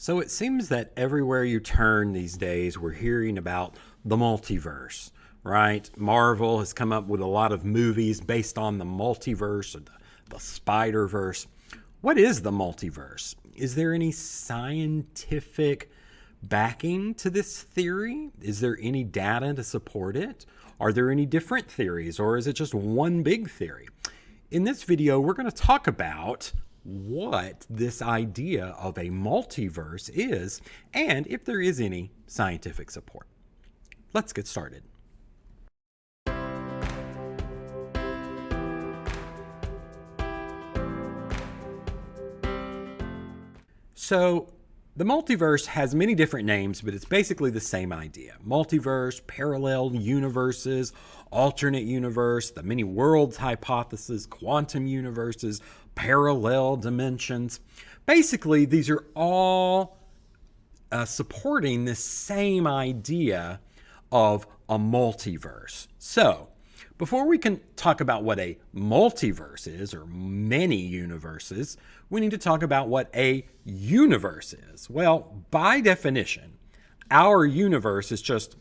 So it seems that everywhere you turn these days, we're hearing about the multiverse, right? Marvel has come up with a lot of movies based on the multiverse or the Spider-Verse. What is the multiverse? Is there any scientific backing to this theory? Is there any data to support it? Are there any different theories, or is it just one big theory? In this video, we're going to talk about what this idea of a multiverse is and if there is any scientific support. Let's get started. So the multiverse has many different names, but it's basically the same idea. Multiverse, parallel universes, alternate universe, the many worlds hypothesis, quantum universes, parallel dimensions. Basically, these are all supporting this same idea of a multiverse. So, before we can talk about what a multiverse is, or many universes, we need to talk about what a universe is. Well, by definition, our universe is just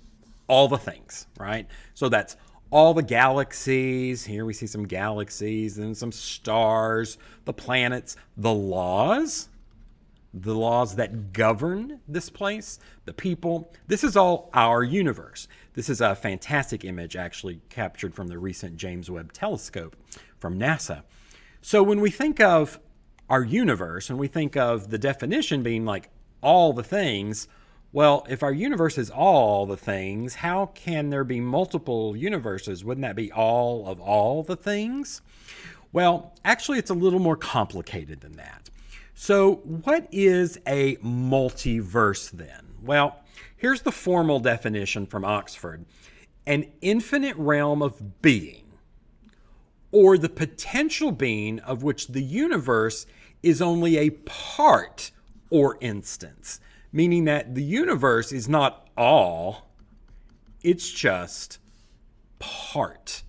all the things, right? So that's all the galaxies. Here we see some galaxies and some stars, the planets, the laws that govern this place, the people. This is all our universe. This is a fantastic image actually captured from the recent James Webb Telescope from NASA. So when we think of our universe and we think of the definition being like all the things, well, if our universe is all the things, how can there be multiple universes? Wouldn't that be all the things? Well, actually, it's a little more complicated than that. So what is a multiverse then? Well, here's the formal definition from Oxford. An infinite realm of being, or the potential being of which the universe is only a part or instance, meaning that the universe is not all, it's just part,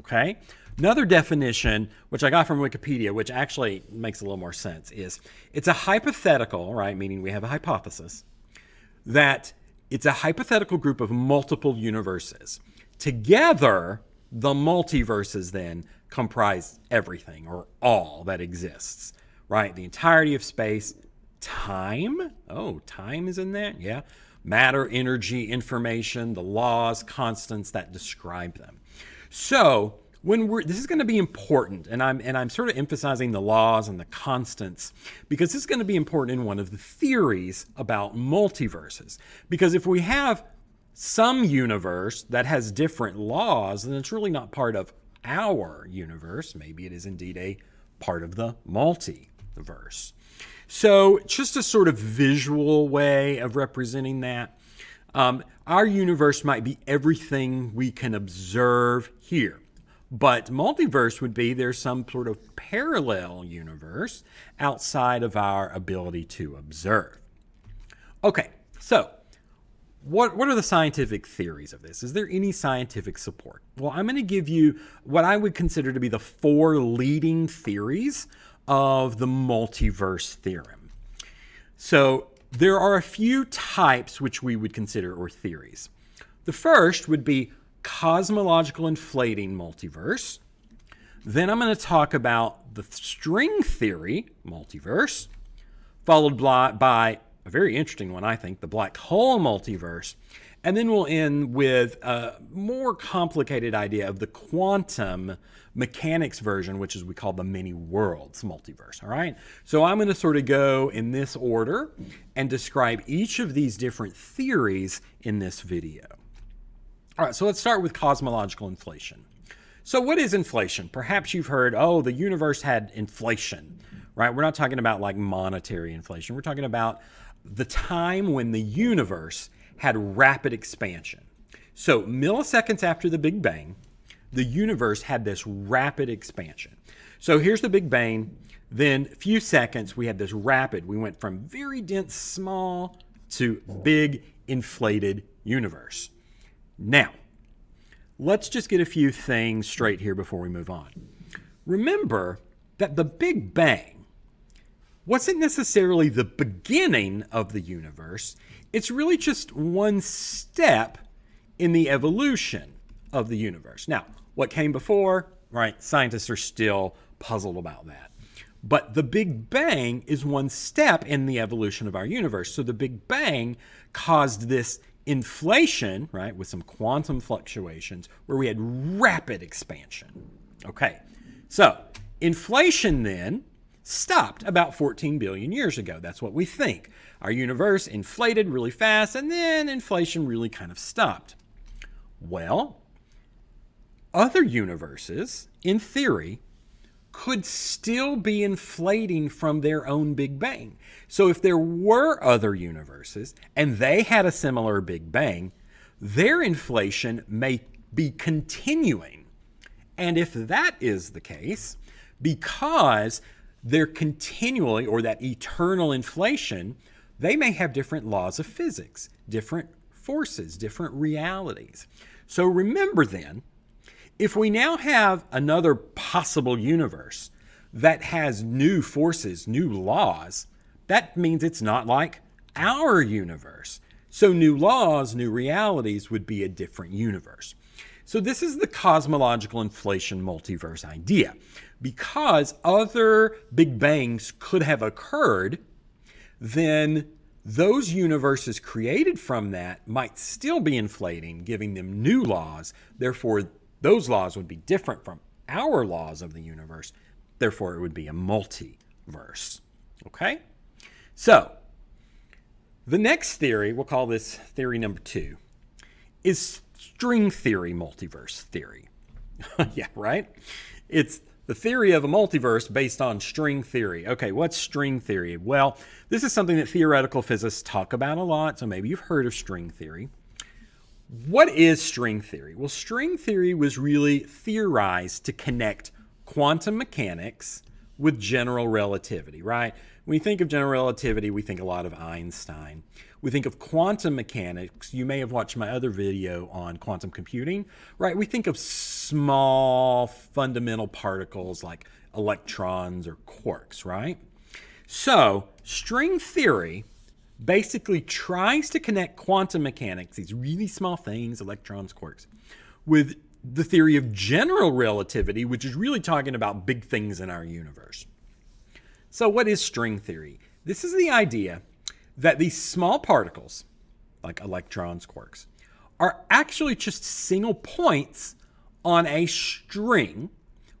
okay? Another definition, which I got from Wikipedia, which actually makes a little more sense, is it's a hypothetical, right, meaning we have a hypothesis, that it's a hypothetical group of multiple universes. Together, the multiverses then comprise everything, or all that exists, right? The entirety of space, time. Oh, time is in there? Yeah. Matter, energy, information, the laws, constants that describe them. So this is going to be important, and I'm sort of emphasizing the laws and the constants because this is going to be important in one of the theories about multiverses. Because if we have some universe that has different laws, then it's really not part of our universe. Maybe it is indeed a part of the multiverse. So just a sort of visual way of representing that, our universe might be everything we can observe here. But multiverse would be there's some sort of parallel universe outside of our ability to observe. Okay, so what are the scientific theories of this? Is there any scientific support? Well, I'm going to give you what I would consider to be the 4 leading theories of the multiverse theorem. So there are a few types which we would consider, or theories. The first would be cosmological inflating multiverse. Then I'm going to talk about the string theory multiverse, followed by a very interesting one, I think, the black hole multiverse. And then we'll end with a more complicated idea of the quantum mechanics version, which is we call the many worlds multiverse. All right. So I'm going to sort of go in this order and describe each of these different theories in this video. All right, so let's start with cosmological inflation. So what is inflation? Perhaps you've heard, oh, the universe had inflation, right? We're not talking about like monetary inflation. We're talking about the time when the universe had rapid expansion. So milliseconds after the Big Bang, the universe had this rapid expansion. So here's the Big Bang. Then a few seconds, we had this rapid. We went from very dense, small to big, inflated universe. Now, let's just get a few things straight here before we move on. Remember that the Big Bang wasn't necessarily the beginning of the universe. It's really just one step in the evolution of the universe. Now, what came before, right? Scientists are still puzzled about that. But the Big Bang is one step in the evolution of our universe. So the Big Bang caused this inflation, right, with some quantum fluctuations where we had rapid expansion. Okay, so inflation then stopped about 14 billion years ago. That's what we think. Our universe inflated really fast, and then inflation really kind of stopped. Well, other universes, in theory, could still be inflating from their own Big Bang. So if there were other universes and they had a similar Big Bang, their inflation may be continuing. And if that is the case, because they're continually, or that eternal inflation, they may have different laws of physics, different forces, different realities. So remember then, if we now have another possible universe that has new forces, new laws, that means it's not like our universe. So new laws, new realities would be a different universe. So this is the cosmological inflation multiverse idea. Because other Big Bangs could have occurred, then those universes created from that might still be inflating, giving them new laws. Therefore, those laws would be different from our laws of the universe. Therefore, it would be a multiverse. Okay? So, the next theory, we'll call this theory number 2, is string theory multiverse theory. Yeah, right? It's the theory of a multiverse based on string theory. Okay, what's string theory? Well, this is something that theoretical physicists talk about a lot, so maybe you've heard of string theory. What is string theory? Well, string theory was really theorized to connect quantum mechanics with general relativity, right? When we think of general relativity, we think a lot of Einstein. We think of quantum mechanics. You may have watched my other video on quantum computing, right? We think of small fundamental particles like electrons or quarks, right? So string theory basically tries to connect quantum mechanics, these really small things, electrons, quarks, with the theory of general relativity, which is really talking about big things in our universe. So what is string theory? This is the idea that these small particles, like electrons, quarks, are actually just single points on a string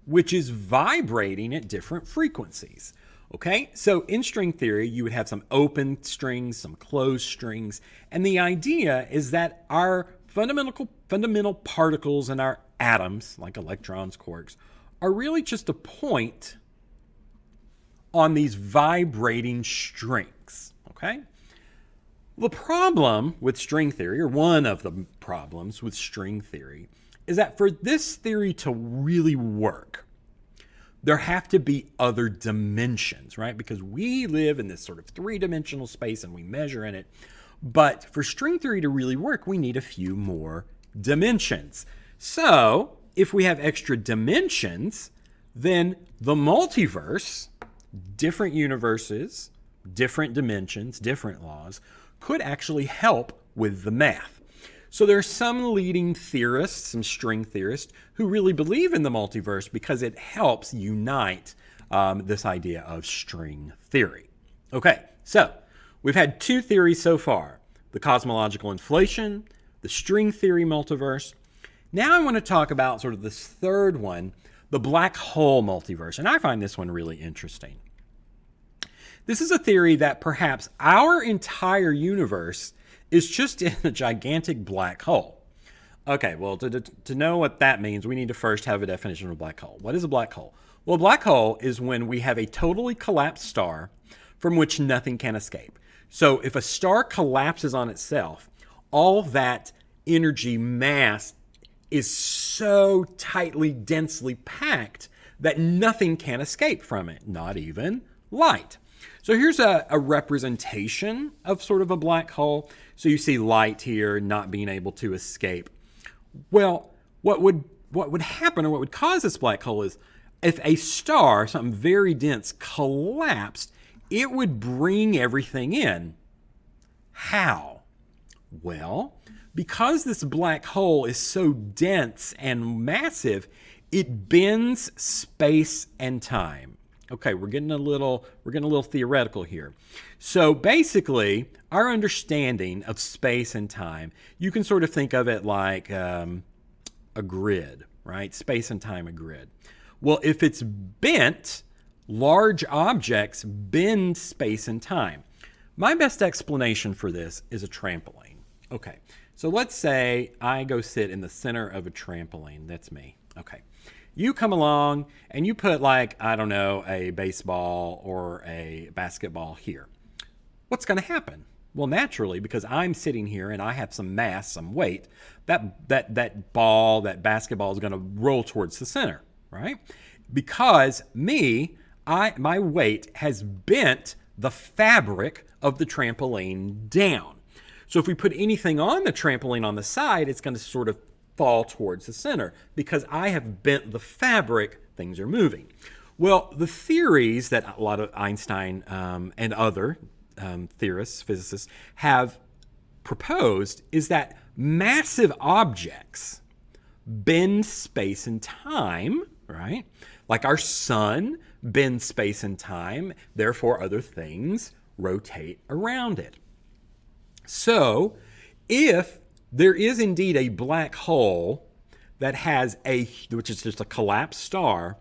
which is vibrating at different frequencies. Okay, so in string theory, you would have some open strings, some closed strings, and the idea is that our fundamental particles and our atoms, like electrons, quarks, are really just a point on these vibrating strings. Okay? The problem with string theory, or one of the problems with string theory, is that for this theory to really work, there have to be other dimensions, right? Because we live in this sort of three-dimensional space and we measure in it. But for string theory to really work, we need a few more dimensions. So if we have extra dimensions, then the multiverse, different universes, different dimensions, different laws, could actually help with the math. So there are some leading theorists, some string theorists, who really believe in the multiverse because it helps unite this idea of string theory. Okay, so we've had 2 theories so far, the cosmological inflation, the string theory multiverse. Now I want to talk about sort of this third one, the black hole multiverse, and I find this one really interesting. This is a theory that perhaps our entire universe is just in a gigantic black hole. Okay, well, to know what that means, we need to first have a definition of a black hole. What is a black hole? Well, a black hole is when we have a totally collapsed star from which nothing can escape. So if a star collapses on itself, all that energy mass is so tightly, densely packed that nothing can escape from it, not even light. So here's a representation of sort of a black hole. So you see light here not being able to escape. Well, what would happen, or what would cause this black hole, is if a star, something very dense, collapsed, it would bring everything in. How? Well, because this black hole is so dense and massive, it bends space and time. Okay, we're getting a little theoretical here. So basically, our understanding of space and time, you can sort of think of it like a grid, right? Space and time, a grid. Well, if it's bent, large objects bend space and time. My best explanation for this is a trampoline. Okay, so let's say I go sit in the center of a trampoline. That's me. Okay. You come along and you put, like, I don't know, a baseball or a basketball here. What's going to happen? Well, naturally, because I'm sitting here and I have some mass, some weight, that ball, that basketball is going to roll towards the center, right? Because my weight has bent the fabric of the trampoline down. So if we put anything on the trampoline on the side, it's going to sort of fall towards the center. Because I have bent the fabric, things are moving. Well, the theories that a lot of Einstein and other theorists, physicists, have proposed is that massive objects bend space and time, right? Like our sun bends space and time, therefore other things rotate around it. So, if there is indeed a black hole that has which is just a collapsed star,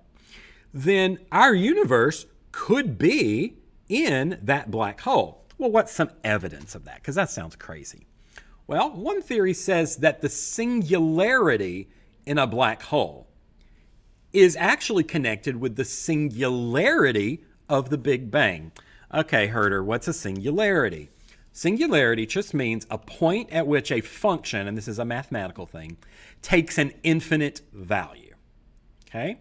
then our universe could be in that black hole. Well, what's some evidence of that? Because that sounds crazy. Well, one theory says that the singularity in a black hole is actually connected with the singularity of the Big Bang. Okay, Herder, what's a singularity? Singularity just means a point at which a function, and this is a mathematical thing, takes an infinite value. Okay?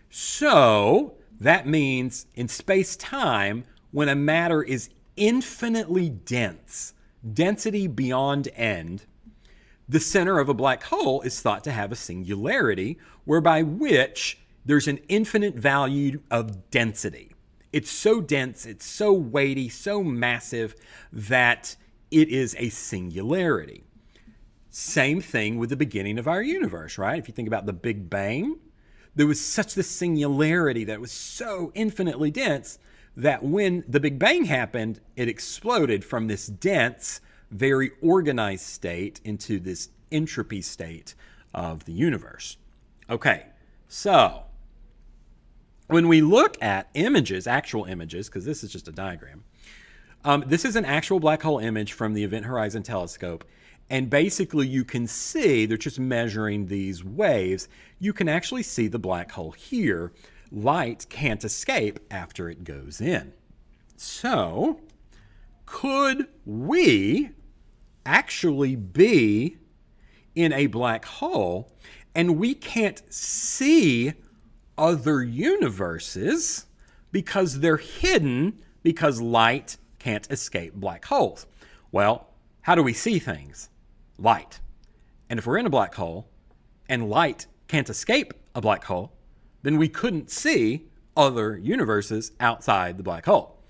So that means in space-time, when a matter is infinitely dense, density beyond end, the center of a black hole is thought to have a singularity, whereby which there's an infinite value of density. It's so dense, it's so weighty, so massive that it is a singularity. Same thing with the beginning of our universe, right? If you think about the Big Bang, there was such the singularity that was so infinitely dense that when the Big Bang happened, it exploded from this dense, very organized state into this entropy state of the universe. Okay, so when we look at images, actual images, because this is just a diagram, this is an actual black hole image from the Event Horizon Telescope. And basically you can see, they're just measuring these waves, you can actually see the black hole here. Light can't escape after it goes in. So, could we actually be in a black hole and we can't see other universes because they're hidden because light can't escape black holes? Well, how do we see things? Light. And if we're in a black hole and light can't escape a black hole, then we couldn't see other universes outside the black hole.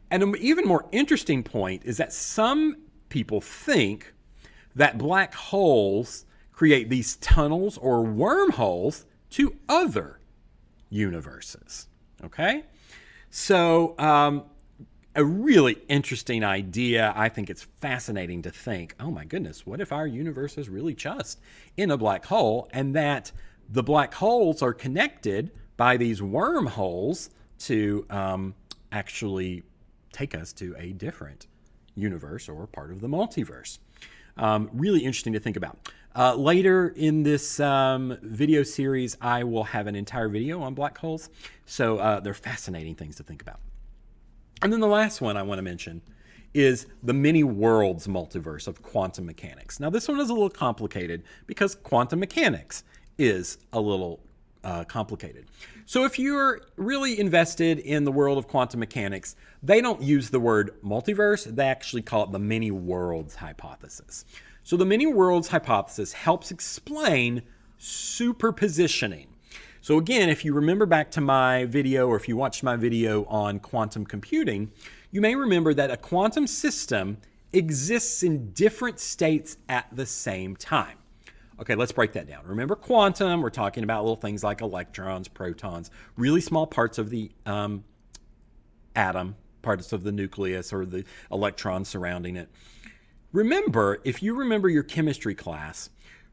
And an even more interesting point is that some people think that black holes create these tunnels or wormholes to other universes. Okay? So, a really interesting idea. I think it's fascinating to think, oh my goodness, what if our universe is really just in a black hole, and that the black holes are connected by these wormholes to actually take us to a different universe or part of the multiverse. Really interesting to think about. Later in this video series, I will have an entire video on black holes. So they're fascinating things to think about. And then the last one I want to mention is the many worlds multiverse of quantum mechanics. Now, this one is a little complicated because quantum mechanics is a little complicated. So if you're really invested in the world of quantum mechanics, they don't use the word multiverse. They actually call it the many worlds hypothesis. So the many worlds hypothesis helps explain superpositioning. So again, if you remember back to my video, or if you watched my video on quantum computing, you may remember that a quantum system exists in different states at the same time. Okay, let's break that down. Remember quantum, we're talking about little things like electrons, protons, really small parts of the atom, parts of the nucleus or the electrons surrounding it. Remember, if you remember your chemistry class,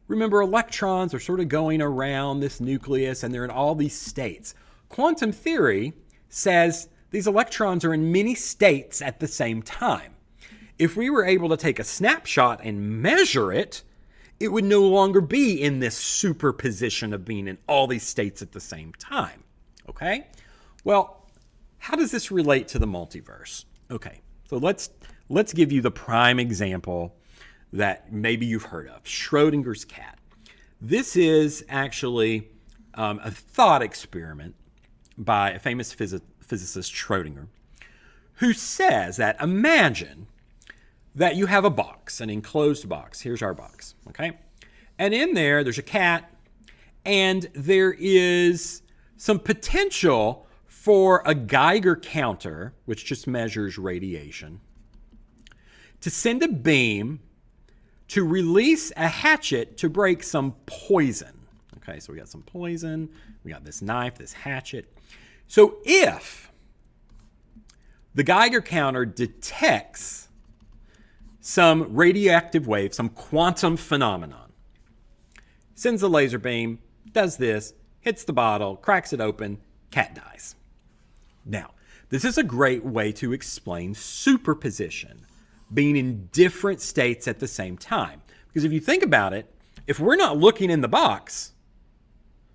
remember electrons are sort of going around this nucleus and they're in all these states. Quantum theory says these electrons are in many states at the same time. If we were able to take a snapshot and measure it, it would no longer be in this superposition of being in all these states at the same time. Okay? Well, how does this relate to the multiverse? Okay, so let's give you the prime example that maybe you've heard of, Schrodinger's cat. This is actually a thought experiment by a famous physicist, Schrodinger, who says that imagine that you have a box, an enclosed box. Here's our box, okay? And in there's a cat, and there is some potential for a Geiger counter, which just measures radiation, to send a beam to release a hatchet to break some poison. Okay, so we got some poison, we got this knife, this hatchet. So if the Geiger counter detects some radioactive wave, some quantum phenomenon, sends a laser beam, does this, hits the bottle, cracks it open, cat dies. Now, this is a great way to explain superposition, being in different states at the same time. Because if you think about it, if we're not looking in the box,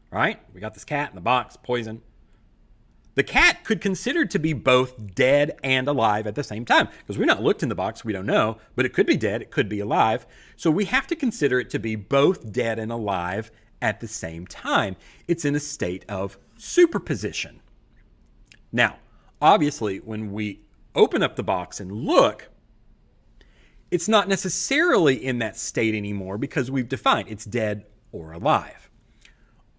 right? We got this cat in the box, poison. The cat could consider to be both dead and alive at the same time. Because we're not looked in the box, we don't know, but it could be dead, it could be alive. So we have to consider it to be both dead and alive at the same time. It's in a state of superposition. Now, obviously, when we open up the box and look, it's not necessarily in that state anymore because we've defined it's dead or alive.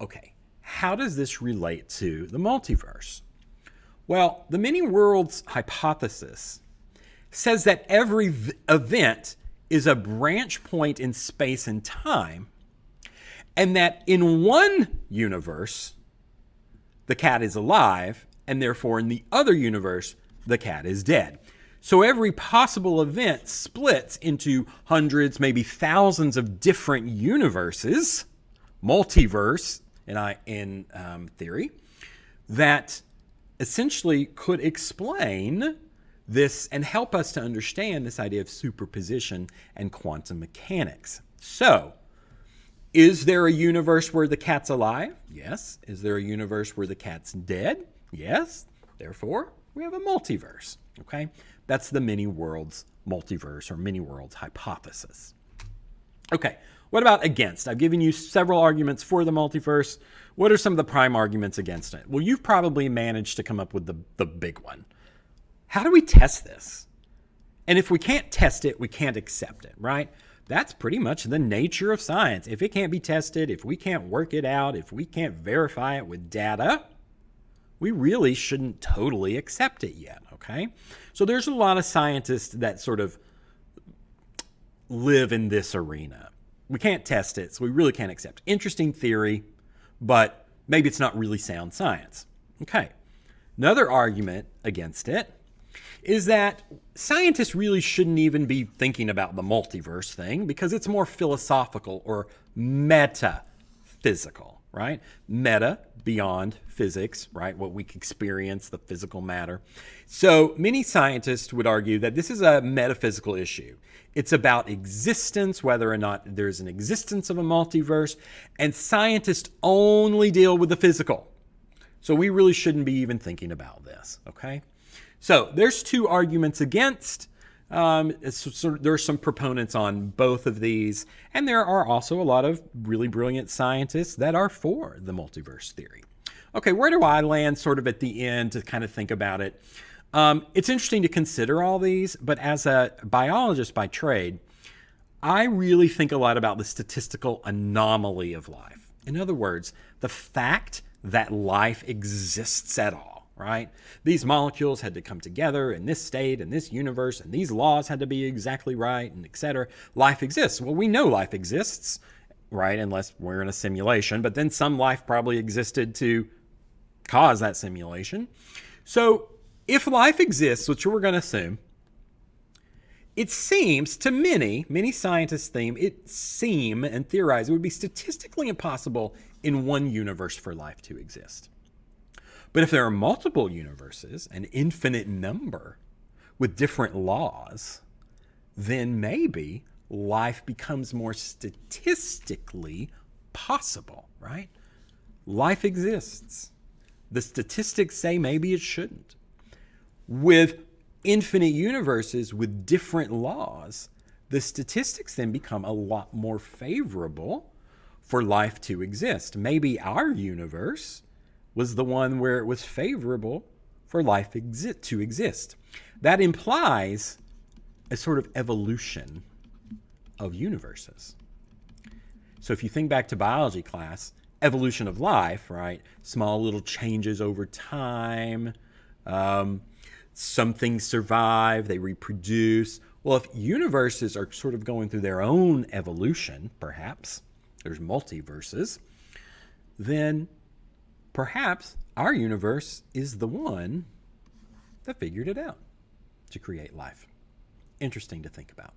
Okay, how does this relate to the multiverse? Well, the many worlds hypothesis says that every event is a branch point in space and time, and that in one universe, the cat is alive, and therefore in the other universe, the cat is dead. So every possible event splits into hundreds, maybe thousands of different universes, multiverse in theory, that essentially could explain this and help us to understand this idea of superposition and quantum mechanics. So, is there a universe where the cat's alive? Yes. Is there a universe where the cat's dead? Yes. Therefore, we have a multiverse. Okay? That's the many worlds multiverse or many worlds hypothesis. Okay, what about against? I've given you several arguments for the multiverse. What are some of the prime arguments against it? Well, you've probably managed to come up with the big one. How do we test this? And if we can't test it, we can't accept it, right? That's pretty much the nature of science. If it can't be tested, if we can't work it out, if we can't verify it with data, we really shouldn't totally accept it yet, okay? So there's a lot of scientists that sort of live in this arena. We can't test it, so we really can't accept. Interesting theory, but maybe it's not really sound science. Okay. Another argument against it is that scientists really shouldn't even be thinking about the multiverse thing because it's more philosophical or metaphysical, right? Meta, beyond physics, right? What we experience, the physical matter. So many scientists would argue that this is a metaphysical issue. It's about existence, whether or not there's an existence of a multiverse, and scientists only deal with the physical. So we really shouldn't be even thinking about this, okay? So there's two arguments against. There are some proponents on both of these, and there are also a lot of really brilliant scientists that are for the multiverse theory. Okay, where do I land sort of at the end to kind of think about it? It's interesting to consider all these, but as a biologist by trade, I really think a lot about the statistical anomaly of life. In other words, the fact that life exists at all, right? These molecules had to come together in this state, in this universe, and these laws had to be exactly right, and etc. Life exists. Well, we know life exists, right? Unless we're in a simulation, but then some life probably existed to cause that simulation. So if life exists, which we're going to assume, it seems to many scientists seem and theorize it would be statistically impossible in one universe for life to exist. But if there are multiple universes, an infinite number with different laws, then maybe life becomes more statistically possible, right? Life exists. The statistics say maybe it shouldn't. With infinite universes with different laws, the statistics then become a lot more favorable for life to exist. Maybe our universe was the one where it was favorable for life to exist. That implies a sort of evolution of universes. So if you think back to biology class, evolution of life, right? Small little changes over time. Some things survive, they reproduce. Well, if universes are sort of going through their own evolution, perhaps, there's multiverses, then perhaps our universe is the one that figured it out to create life. Interesting to think about.